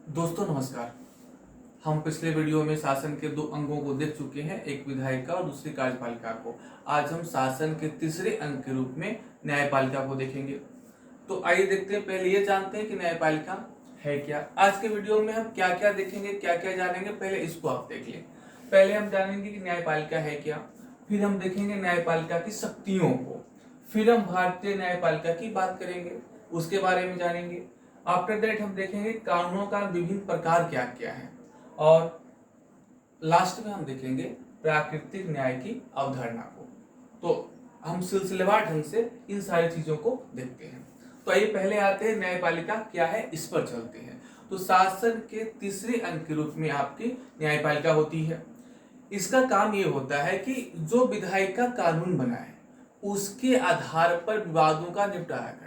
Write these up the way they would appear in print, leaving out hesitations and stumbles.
दोस्तों नमस्कार। हम पिछले वीडियो में शासन के दो अंगों को देख चुके हैं, एक विधायिका और दूसरी कार्यपालिका को। आज हम शासन के तीसरे अंग के रूप में न्यायपालिका को देखेंगे। तो आइए देखते हैं, पहले ये जानते हैं कि न्यायपालिका है क्या। आज के वीडियो में हम क्या क्या देखेंगे, क्या क्या जानेंगे, पहले इसको आप देख लें। पहले हम जानेंगे कि न्यायपालिका है क्या, फिर हम देखेंगे न्यायपालिका की शक्तियों को, फिर हम भारतीय न्यायपालिका की बात करेंगे, उसके बारे में जानेंगे। आफ्टर दैट हम देखेंगे कानूनों का विभिन्न प्रकार क्या क्या है, और लास्ट में हम देखेंगे प्राकृतिक न्याय की अवधारणा को। तो हम सिलसिलेवार ढंग से इन सारी चीजों को देखते हैं। तो आइए पहले आते हैं न्यायपालिका क्या है, इस पर चलते हैं। तो शासन के तीसरे अंग के रूप में आपकी न्यायपालिका होती है। इसका काम ये होता है कि जो विधायिका कानून बनाए उसके आधार पर विवादों का निपटारा करना।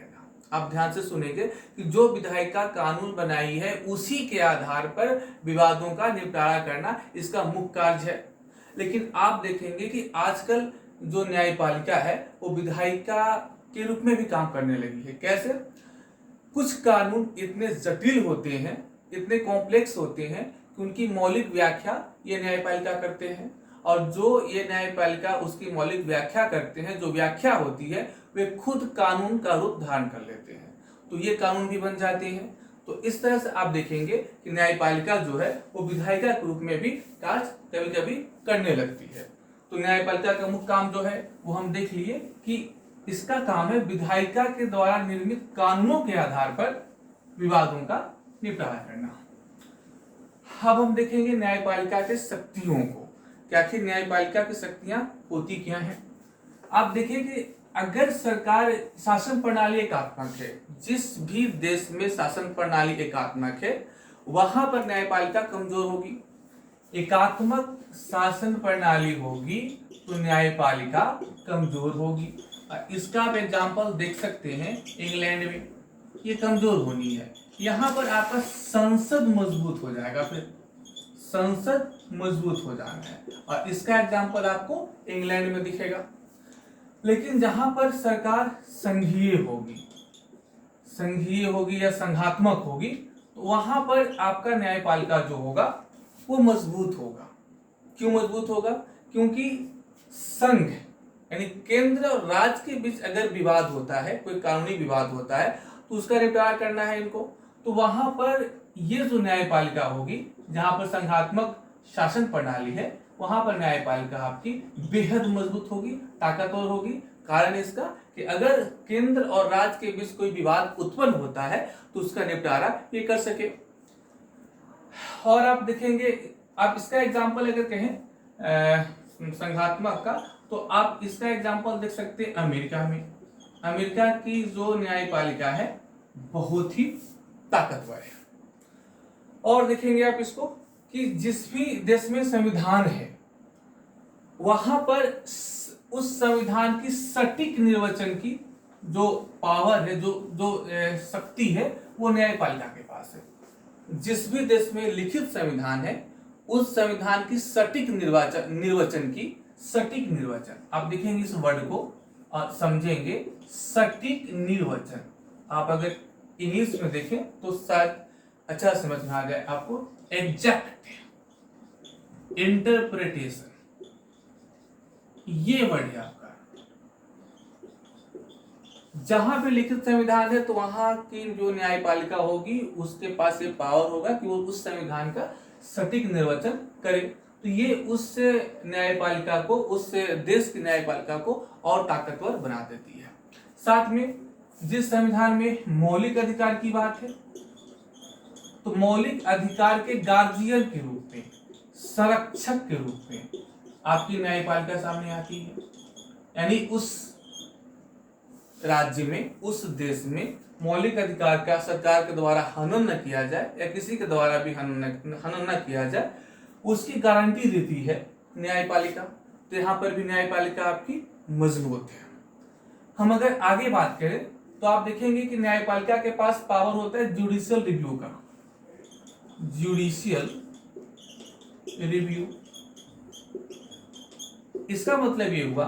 आप ध्यान से सुनेंगे कि जो विधायिका कानून बनाई है उसी के आधार पर विवादों का निपटारा करना इसका मुख्य कार्य है। लेकिन आप देखेंगे कि आजकल जो न्यायपालिका है वो विधायिका के रूप में भी काम करने लगी है। कैसे? कुछ कानून इतने जटिल होते हैं, इतने कॉम्प्लेक्स होते हैं कि उनकी मौलिक व्याख्या ये न्यायपालिका करते हैं, और जो ये न्यायपालिका उसकी मौलिक व्याख्या करते हैं, जो व्याख्या होती है वे खुद कानून का रूप धारण कर लेते हैं, तो ये कानून भी बन जाते हैं। तो इस तरह से आप देखेंगे कि न्यायपालिका जो है वो विधायिका के रूप में भी कार्य कभी कभी करने लगती है। तो न्यायपालिका का मुख्य काम जो है वो हम देख लिए कि इसका काम है विधायिका के द्वारा निर्मित कानूनों के आधार पर विवादों का निपटारा करना। अब हम देखेंगे न्यायपालिका के शक्तियों को कि आखिर न्यायपालिका की शक्तियां होती क्या हैं। आप देखिए कि अगर सरकार शासन प्रणाली एकात्मक है, जिस भी देश में शासन प्रणाली एकात्मक है वहां पर न्यायपालिका कमजोर होगी। एकात्मक शासन प्रणाली होगी तो न्यायपालिका कमजोर होगी। इसका आप एग्जांपल देख सकते हैं इंग्लैंड में, ये कमजोर होनी है। यहां पर आपका संसद मजबूत हो जाएगा, फिर संसद मजबूत हो जाना है, और इसका एग्जांपल आपको इंग्लैंड में दिखेगा। लेकिन जहां पर सरकार संघीय होगी या संघात्मक होगी, तो वहां पर आपका न्यायपालिका जो होगा वो मजबूत होगा। क्यों मजबूत होगा? क्योंकि संघ यानी केंद्र और राज्य के बीच अगर विवाद होता है, कोई कानूनी विवाद होता है, तो उसका निपटारा करना है इनको, तो वहां पर ये जो न्यायपालिका होगी, जहां पर संघात्मक शासन प्रणाली है, वहां पर न्यायपालिका आपकी बेहद मजबूत होगी, ताकतवर होगी। कारण इसका कि अगर केंद्र और राज्य के बीच कोई विवाद उत्पन्न होता है तो उसका निपटारा ये कर सके। और आप देखेंगे, आप इसका एग्जाम्पल अगर कहें संघात्मक का, तो आप इसका एग्जाम्पल देख सकते हैं अमेरिका में। अमेरिका की जो न्यायपालिका है बहुत ही ताकतवर है। और देखेंगे आप इसको कि जिस भी देश में संविधान है वहां पर उस संविधान की सटीक निर्वचन की जो पावर है, जो शक्ति है, वो न्यायपालिका के पास है। जिस भी देश में लिखित संविधान है उस संविधान की सटीक निर्वचन की सटीक निर्वचन, आप देखेंगे इस वर्ड को और समझेंगे सटीक निर्वचन। आप अगर इंग्लिश में देखें तो शायद अच्छा समझ में आ जाए आपको। एग्जैक्ट इंटरप्रिटेशन, ये वर्ड है आपका। जहां पे लिखित संविधान है तो वहां की जो न्यायपालिका होगी उसके पास ये पावर होगा कि वो उस संविधान का सटीक निर्वचन करे। तो ये उस न्यायपालिका को, उस देश की न्यायपालिका को और ताकतवर बना देती है। साथ में जिस संविधान में मौलिक अधिकार की बात है, तो मौलिक अधिकार के गार्जियन के रूप में, संरक्षक के रूप में आपकी न्यायपालिका सामने आती है। यानी उस राज्य में, उस देश में मौलिक अधिकार का सरकार के द्वारा हनन न किया जाए या किसी के द्वारा भी हनन न किया जाए, उसकी गारंटी देती है न्यायपालिका। तो यहां पर भी न्यायपालिका आपकी मजबूत है। हम अगर आगे बात करें तो आप देखेंगे कि न्यायपालिका के पास पावर होता है जुडिशियल रिव्यू का। जुडिशियल रिव्यू, इसका मतलब ये हुआ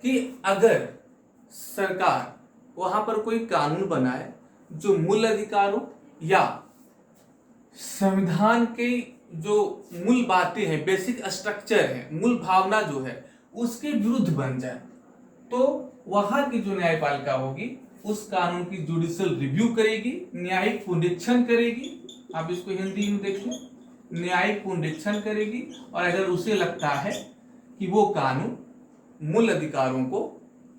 कि अगर सरकार वहां पर कोई कानून बनाए जो मूल अधिकारों या संविधान के जो मूल बातें हैं, बेसिक स्ट्रक्चर है, मूल भावना जो है उसके विरुद्ध बन जाए तो वहां की जो न्यायपालिका होगी उस कानून की जुडिशियल रिव्यू करेगी, न्यायिक पुनरीक्षण करेगी। आप इसको हिंदी में देखिए, न्यायिक पुनरीक्षण करेगी। और अगर उसे लगता है कि वो कानून मूल अधिकारों को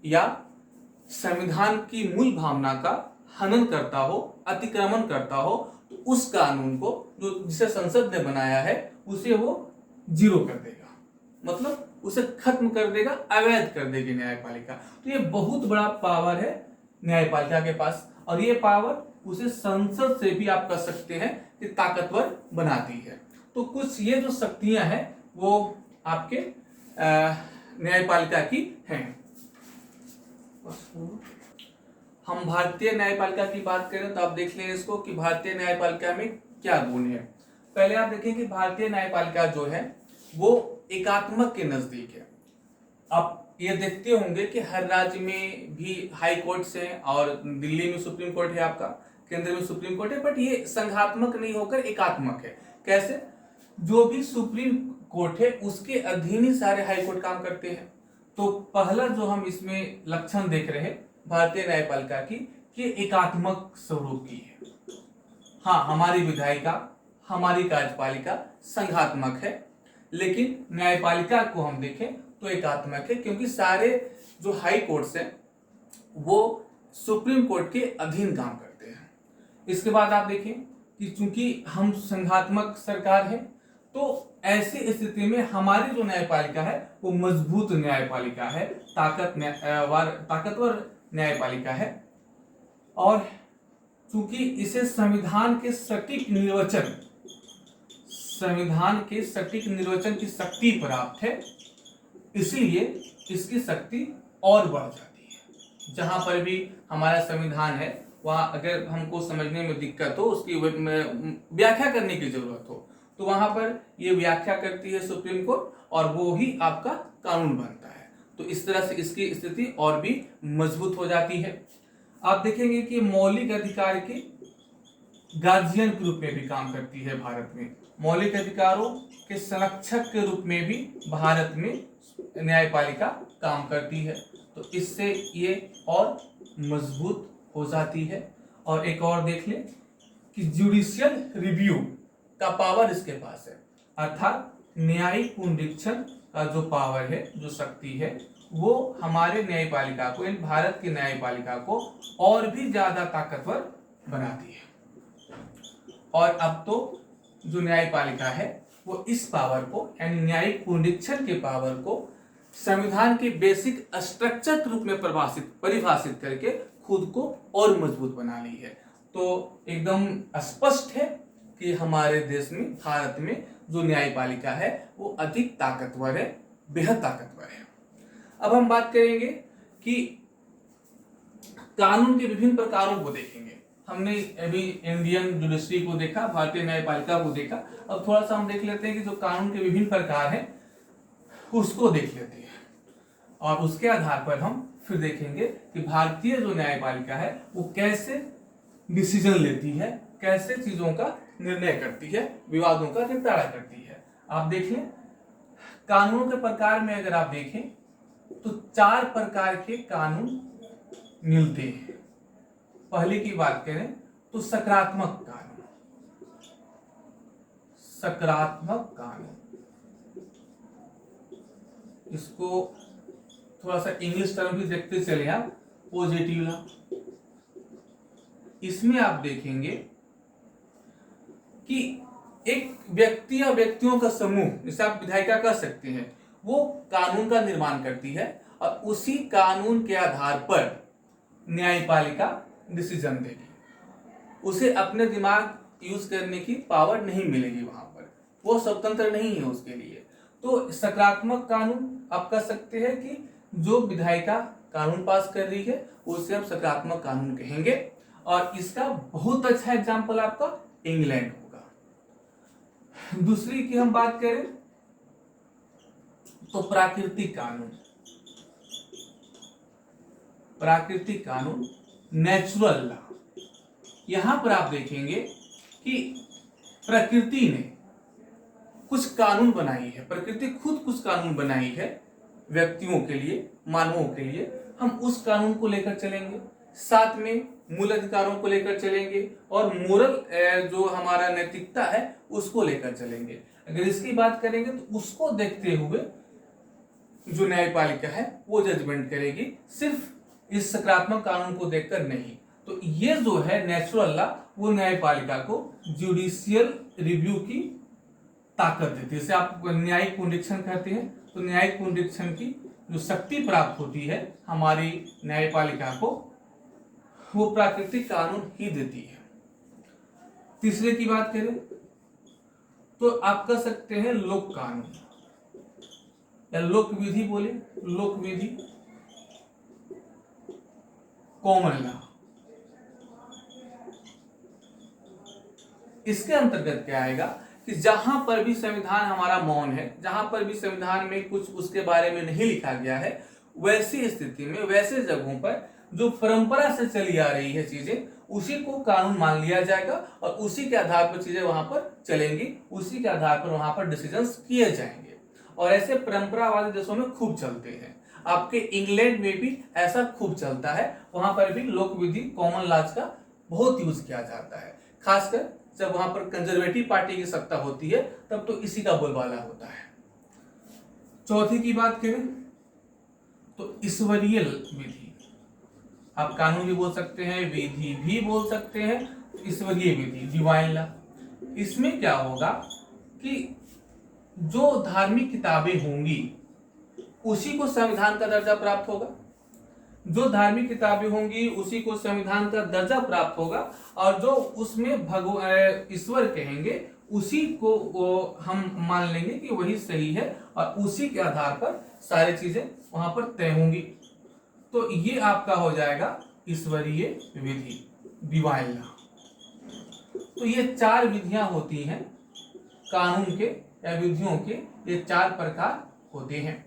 या संविधान की मूल भावना का हनन करता हो, अतिक्रमण करता हो, तो उस कानून को जो जिसे संसद ने बनाया है उसे वो जीरो कर देगा, मतलब उसे खत्म कर देगा, अवैध कर देगी न्यायपालिका। तो ये बहुत बड़ा पावर है न्यायपालिका के पास, और ये पावर उसे संसद से भी आप कह सकते हैं कि ताकतवर बनाती है। तो कुछ ये जो शक्तियां हैं वो आपके न्यायपालिका की हैं। हम भारतीय न्यायपालिका की बात करें तो आप देख लें इसको कि भारतीय न्यायपालिका में क्या गुण है। पहले आप देखें कि भारतीय न्यायपालिका जो है वो एकात्मक के नजदीक है। आप ये देखते होंगे कि हर राज्य में भी हाई कोर्ट्स हैं और दिल्ली में सुप्रीम कोर्ट है, आपका केंद्र में सुप्रीम कोर्ट है, बट ये संघात्मक नहीं होकर एकात्मक है। कैसे? जो भी सुप्रीम कोर्ट है उसके अधीन ही सारे हाई कोर्ट काम करते हैं। तो पहला जो हम इसमें लक्षण देख रहे हैं भारतीय न्यायपालिका की कि एकात्मक स्वरूप की है। हाँ, हमारी विधायिका, हमारी कार्यपालिका संघात्मक है, लेकिन न्यायपालिका को हम देखें तो एकात्मक है, क्योंकि सारे जो हाई कोर्ट्स हैं वो सुप्रीम कोर्ट के अधीन काम करते हैं। इसके बाद आप देखें कि चूंकि हम संघात्मक सरकार है तो ऐसी स्थिति में हमारी जो न्यायपालिका है वो मजबूत न्यायपालिका है, ताकतवर न्यायपालिका है। और चूंकि इसे संविधान के सटीक निर्वचन की शक्ति प्राप्त है, इसलिए इसकी शक्ति और बढ़ जाती है। जहां पर भी हमारा संविधान है वहां अगर हमको समझने में दिक्कत हो, उसकी व्याख्या करने की जरूरत हो, तो वहां पर ये व्याख्या करती है सुप्रीम कोर्ट और वो ही आपका कानून बनता है। तो इस तरह से इसकी स्थिति और भी मजबूत हो जाती है। आप देखेंगे कि मौलिक अधिकार के गार्जियन के रूप में भी काम करती है भारत में, मौलिक अधिकारों के संरक्षक के रूप में भी भारत में न्यायपालिका काम करती है। तो इससे ये और मजबूत हो जाती है। और एक और देख लें कि जुडिशियल रिव्यू का पावर इसके पास है, अर्थात न्यायिक पुनरीक्षण का जो पावर है, जो शक्ति है, वो हमारे न्यायपालिका को, इन भारत की न्यायपालिका को और भी ज्यादा ताकतवर बनाती है। और अब तो जो न्यायपालिका है वो इस पावर को, यानी न्यायिक पुनरीक्षण के पावर को संविधान के बेसिक स्ट्रक्चर के रूप में परिभाषित करके खुद को और मजबूत बना ली है। तो एकदम स्पष्ट है कि हमारे देश में, भारत में जो न्यायपालिका है वो अधिक ताकतवर है, बेहद ताकतवर है। अब हम बात करेंगे कि कानून के विभिन्न प्रकारों को देखेंगे। हमने अभी इंडियन जुडिशरी को देखा, भारतीय न्यायपालिका को देखा। अब थोड़ा सा हम देख लेते हैं कि जो कानून के विभिन्न प्रकार हैं उसको देख लेते हैं, और उसके आधार पर हम फिर देखेंगे कि भारतीय जो न्यायपालिका है वो कैसे डिसीजन लेती है, कैसे चीजों का निर्णय करती है, विवादों का निपटारा करती है। आप देख लें, कानूनों के प्रकार में अगर आप देखें तो 4 प्रकार के कानून मिलते हैं। पहले की बात करें तो सकारात्मक कानून। सकारात्मक कानून, इसको थोड़ा सा इंग्लिश टर्म भी देखते चले आप, पॉजिटिव लॉ। इसमें आप देखेंगे कि एक व्यक्ति या व्यक्तियों का समूह, जिसे आप विधायिका कह सकते हैं, वो कानून का निर्माण करती है और उसी कानून के आधार पर न्यायपालिका डिसीजन देगी। उसे अपने दिमाग यूज करने की पावर नहीं मिलेगी, वहां पर वो स्वतंत्र नहीं है उसके लिए। तो सकारात्मक कानून आप कह सकते हैं कि जो विधायिका कानून पास कर रही है उसे हम सकारात्मक कानून कहेंगे। और इसका बहुत अच्छा एग्जाम्पल आपका इंग्लैंड होगा। दूसरी की हम बात करें तो प्राकृतिक कानून। प्राकृतिक कानून, नेचुरल लॉ। यहां पर आप देखेंगे कि प्रकृति ने कुछ कानून बनाई है, प्रकृति खुद कुछ कानून बनाई है व्यक्तियों के लिए, मानवों के लिए, हम उस कानून को लेकर चलेंगे, साथ में मूल अधिकारों को लेकर चलेंगे और मोरल जो हमारा नैतिकता है उसको लेकर चलेंगे। अगर इसकी बात करेंगे तो उसको देखते हुए जो न्यायपालिका है वो जजमेंट करेगी, सिर्फ इस सकारात्मक कानून को देखकर नहीं। तो ये जो है नेचुरल लॉ, वो न्यायपालिका को जुडिशियल रिव्यू की ताकत देती है। जैसे आप न्यायिक पुनरीक्षण कहते हैं, तो न्यायिक पुनरीक्षण की जो शक्ति प्राप्त होती है हमारी न्यायपालिका को, वो प्राकृतिक कानून ही देती है। तीसरे की बात करें तो आप कह सकते हैं लोक कानून या लोक विधि, बोले लोक विधि, कॉमन लॉ। इसके अंतर्गत क्या आएगा कि जहां पर भी संविधान हमारा मौन है, जहां पर भी संविधान में कुछ उसके बारे में नहीं लिखा गया है, वैसी स्थिति में, वैसे जगहों पर जो परंपरा से चली आ रही है चीजें, उसी को कानून मान लिया जाएगा और उसी के आधार पर चीजें वहां पर चलेंगी, उसी के आधार पर वहां पर डिसीजंस किए जाएंगे। और ऐसे परंपरावादी देशों में खूब चलते हैं। आपके इंग्लैंड में भी ऐसा खूब चलता है, वहां पर भी लोक विधि, कॉमन लॉज का बहुत यूज किया जाता है। खासकर जब वहां पर कंजर्वेटिव पार्टी की सत्ता होती है तब तो इसी का बोलबाला होता है। चौथी की बात करें तो ईश्वरीय विधि, आप कानून भी बोल सकते हैं, विधि भी बोल सकते हैं। ईश्वरीय विधि, डिवाइन लॉ, इसमें क्या होगा कि जो धार्मिक किताबें होंगी उसी को संविधान का दर्जा प्राप्त होगा, जो धार्मिक किताबें होंगी उसी को संविधान का दर्जा प्राप्त होगा, और जो उसमें ईश्वर कहेंगे उसी को हम मान लेंगे कि वही सही है और उसी के आधार पर सारी चीजें वहां पर तय होंगी। तो ये आपका हो जाएगा ईश्वरीय विधि, डिवाइन लॉ। तो ये चार विधियां होती हैं कानून के या विधियों के, ये चार प्रकार होते हैं।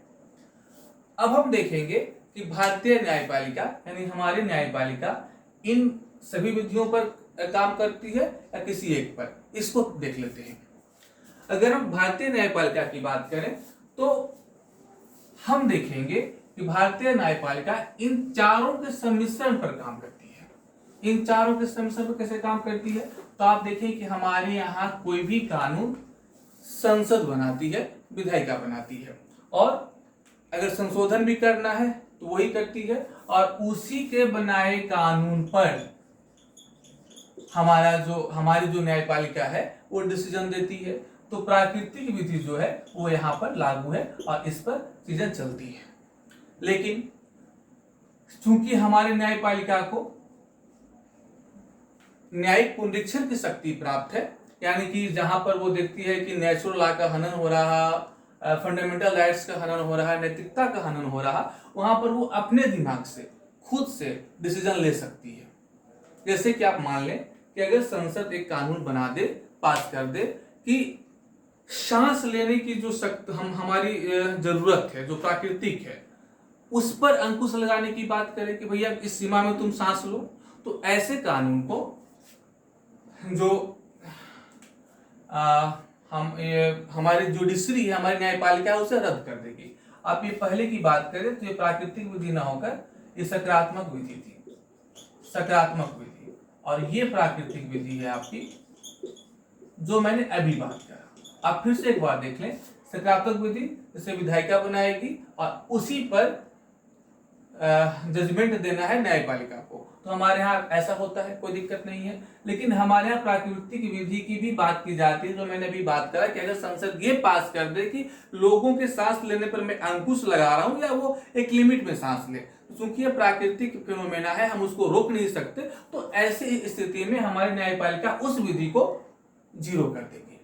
अब हम देखेंगे कि भारतीय न्यायपालिका यानी हमारी न्यायपालिका इन सभी विधियों पर काम करती है या किसी एक पर, इसको देख लेते हैं। अगर हम भारतीय न्यायपालिका की बात करें तो हम देखेंगे कि भारतीय न्यायपालिका इन चारों के सम्मिश्रण पर काम करती है। इन चारों के सम्मिश्रण पर कैसे काम करती है, तो आप देखें कि हमारे यहाँ कोई भी कानून संसद बनाती है, विधायिका बनाती है, और अगर संशोधन भी करना है तो वही करती है, और उसी के बनाए कानून पर हमारी जो न्यायपालिका है वो डिसीजन देती है। तो प्राकृतिक विधि जो है वो यहाँ पर लागू है और इस पर चीजें चलती है। लेकिन चूंकि हमारे न्यायपालिका को न्यायिक पुनरीक्षण की शक्ति प्राप्त है, यानी कि जहां पर वो देखती है कि नेचुरल लॉ का हनन हो रहा, फंडामेंटल राइट्स का हनन हो रहा है, नैतिकता का हनन हो रहा, वहां पर वो अपने दिमाग से खुद से डिसीजन ले सकती है। जैसे कि आप मान लें कि अगर संसद एक कानून बना दे, पास कर दे कि सांस लेने की जो हमारी जरूरत है, जो प्राकृतिक है, उस पर अंकुश लगाने की बात करें कि भैया इस सीमा में तुम सांस लो, तो ऐसे कानून को जो हमारी जुडिशरी है, हमारी न्यायपालिका है, उसे रद्द कर देगी। आप ये पहले की बात करें तो ये प्राकृतिक विधि ना होकर ये सकारात्मक विधि थी, सकारात्मक विधि, और ये प्राकृतिक विधि है आपकी जो मैंने अभी बात करा। आप फिर से एक बार देख लें, सकारात्मक विधि जैसे विधायिका बनाएगी और उसी पर जजमेंट देना है न्यायपालिका को, तो हमारे यहाँ ऐसा होता है, कोई दिक्कत नहीं है। लेकिन हमारे यहाँ प्राकृतिक विधि की भी बात की जाती है, जो मैंने अभी बात करा कि अगर संसद ये पास कर दे कि लोगों के सांस लेने पर मैं अंकुश लगा रहा हूं या वो एक लिमिट में सांस ले, क्योंकि ये प्राकृतिक फिनोमेना है, हम उसको रोक नहीं सकते, तो ऐसी स्थिति में हमारी न्यायपालिका उस विधि को जीरो कर देगी।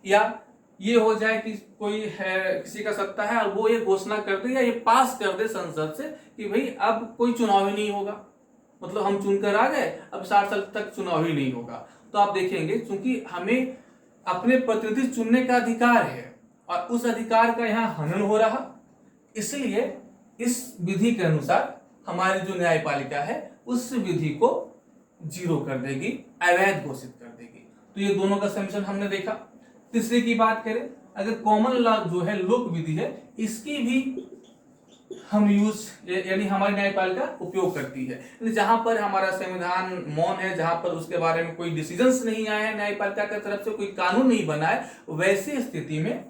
या ये हो जाए कि कोई है, किसी का सत्ता है और वो ये घोषणा कर दे या ये पास कर दे संसद से कि भाई अब कोई चुनाव ही नहीं होगा, मतलब हम चुनकर आ गए, अब 60 साल तक चुनाव ही नहीं होगा। तो आप देखेंगे क्योंकि हमें अपने प्रतिनिधि चुनने का अधिकार है और उस अधिकार का यहाँ हनन हो रहा, इसलिए इस विधि के अनुसार हमारी जो न्यायपालिका है उस विधि को जीरो कर देगी, अवैध घोषित कर देगी। तो ये दोनों का समेशन हमने देखा। तीसरे की बात करें, अगर कॉमन लॉ जो है लोक विधि है, इसकी भी हम यूज यानी हमारी न्यायपालिका उपयोग करती है। जहां पर हमारा संविधान मौन है, जहां पर उसके बारे में कोई डिसीजंस नहीं आया है, न्यायपालिका की तरफ से कोई कानून नहीं बना है, वैसी स्थिति में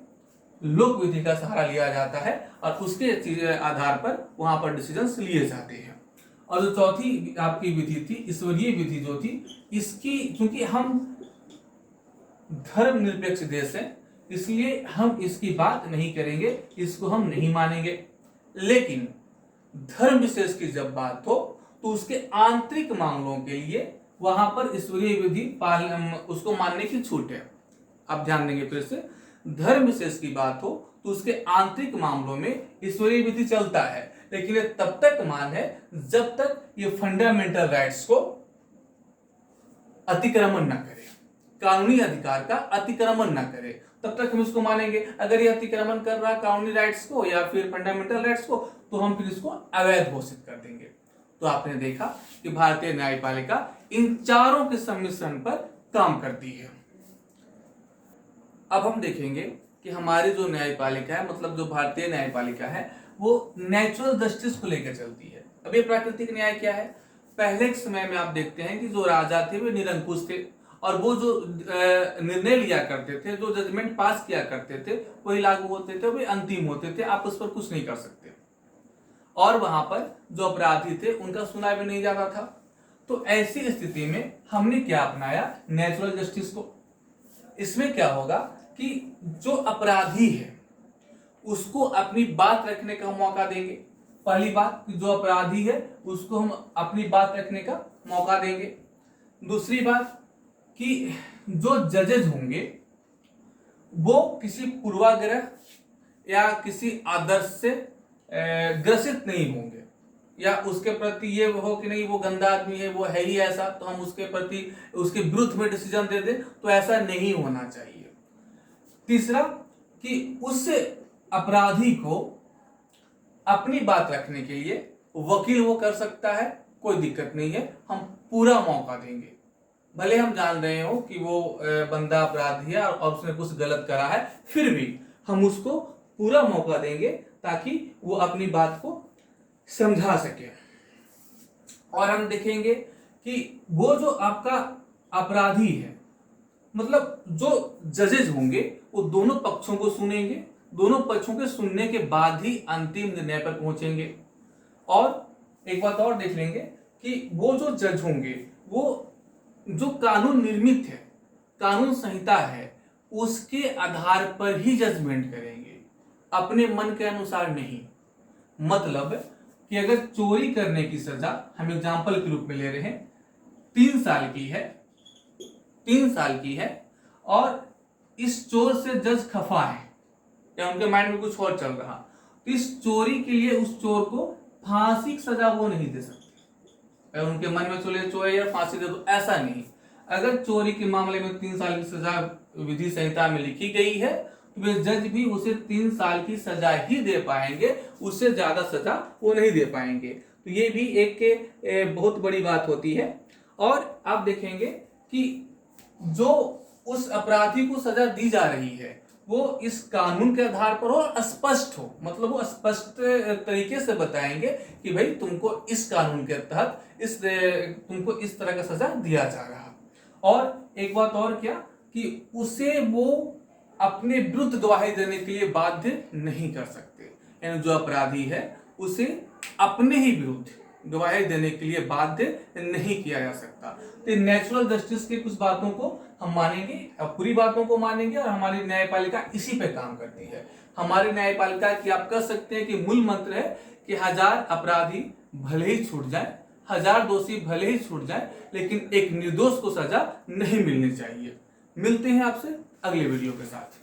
लोक विधि का सहारा लिया जाता है और उसके आधार पर वहां पर डिसीजंस लिए जाते हैं। और जो चौथी आपकी विधि थी, ईश्वरीय विधि जो थी, इसकी क्योंकि हम धर्मनिरपेक्ष देश है, इसलिए हम इसकी बात नहीं करेंगे, इसको हम नहीं मानेंगे। लेकिन धर्म विशेष की जब बात हो तो उसके आंतरिक मामलों के लिए वहां पर ईश्वरीय विधि उसको मानने की छूट है। आप ध्यान देंगे फिर से, धर्म विशेष की बात हो तो उसके आंतरिक मामलों में ईश्वरीय विधि चलता है, लेकिन ये तब तक मान है जब तक ये फंडामेंटल राइट्स को अतिक्रमण न करे, कानूनी अधिकार का अतिक्रमण न करे, तब तक हम इसको मानेंगे। अगर ये अतिक्रमण कर रहा कानूनी राइट्स को या फिर फंडामेंटल राइट्स को, तो हम फिर इसको अवैध घोषित कर देंगे। तो आपने देखा कि भारतीय न्यायपालिका इन चारों के सम्मिश्रण पर काम करती है। अब हम देखेंगे कि हमारी जो न्यायपालिका है, मतलब जो भारतीय न्यायपालिका है, वो नेचुरल जस्टिस को लेकर चलती है। अब ये प्राकृतिक न्याय क्या है? पहले के समय में आप देखते हैं कि जो राजा थे वे निरंकुश थे और वो जो निर्णय लिया करते थे, जो जजमेंट पास किया करते थे, वही लागू होते थे, वे अंतिम होते थे, आप उस पर कुछ नहीं कर सकते। और वहां पर जो अपराधी थे उनका सुना भी नहीं जाता था। तो ऐसी स्थिति में हमने क्या अपनाया? नेचुरल जस्टिस को। इसमें क्या होगा कि जो अपराधी है उसको अपनी बात रखने का मौका देंगे। पहली बात, जो अपराधी है उसको हम अपनी बात रखने का मौका देंगे। दूसरी बात कि जो जजेज होंगे वो किसी पूर्वाग्रह या किसी आदर्श से ग्रसित नहीं होंगे, या उसके प्रति ये हो कि नहीं वो गंदा आदमी है, वो है ही ऐसा, तो हम उसके प्रति उसके विरुद्ध में डिसीजन दे दें, तो ऐसा नहीं होना चाहिए। तीसरा कि उस अपराधी को अपनी बात रखने के लिए वकील वो कर सकता है, कोई दिक्कत नहीं है, हम पूरा मौका देंगे। भले हम जान रहे हो कि वो बंदा अपराधी है और उसने कुछ गलत करा है, फिर भी हम उसको पूरा मौका देंगे ताकि वो अपनी बात को समझा सके। और हम देखेंगे कि वो जो आपका अपराधी है, मतलब जो जजेज होंगे वो दोनों पक्षों को सुनेंगे, दोनों पक्षों के सुनने के बाद ही अंतिम निर्णय पर पहुंचेंगे। और एक बात और देख लेंगे कि वो जो जज होंगे वो जो कानून निर्मित है, कानून संहिता है, उसके आधार पर ही जजमेंट करेंगे, अपने मन के अनुसार नहीं। मतलब कि अगर चोरी करने की सजा हम एग्जाम्पल के रूप में ले रहे हैं, 3 साल की है, 3 साल की है, और इस चोर से जज खफा है या उनके माइंड में कुछ और चल रहा, तो इस चोरी के लिए उस चोर को फांसी की सजा वो नहीं दे सकते। अगर उनके मन में चले चोर या फांसी दे दो, ऐसा नहीं। अगर चोरी के मामले में 3 साल की सजा विधि संहिता में लिखी गई है, तो वे जज भी उसे 3 साल की सजा ही दे पाएंगे, उससे ज्यादा सजा वो नहीं दे पाएंगे। तो ये भी एक बहुत बड़ी बात होती है। और आप देखेंगे कि जो उस अपराधी को सजा दी जा रही है वो इस कानून के आधार पर हो, स्पष्ट हो, मतलब वो स्पष्ट तरीके से बताएंगे कि भाई तुमको इस कानून के तहत तुमको इस तरह का सजा दिया जा रहा। और एक बात और क्या कि उसे वो अपने विरुद्ध गवाही देने के लिए बाध्य नहीं कर सकते, यानी जो अपराधी है उसे अपने ही विरुद्ध गवाही देने के लिए बाध्य नहीं किया जा सकता। तो नेचुरल जस्टिस की कुछ बातों को हम मानेंगे, पूरी बातों को मानेंगे, और हमारी न्यायपालिका इसी पे काम करती है। हमारी न्यायपालिका की आप कह सकते हैं कि मूल मंत्र है कि 1000 अपराधी भले ही छूट जाए, 1000 दोषी भले ही छूट जाए, लेकिन एक निर्दोष को सजा नहीं मिलनी चाहिए। मिलते हैं आपसे अगले वीडियो के साथ।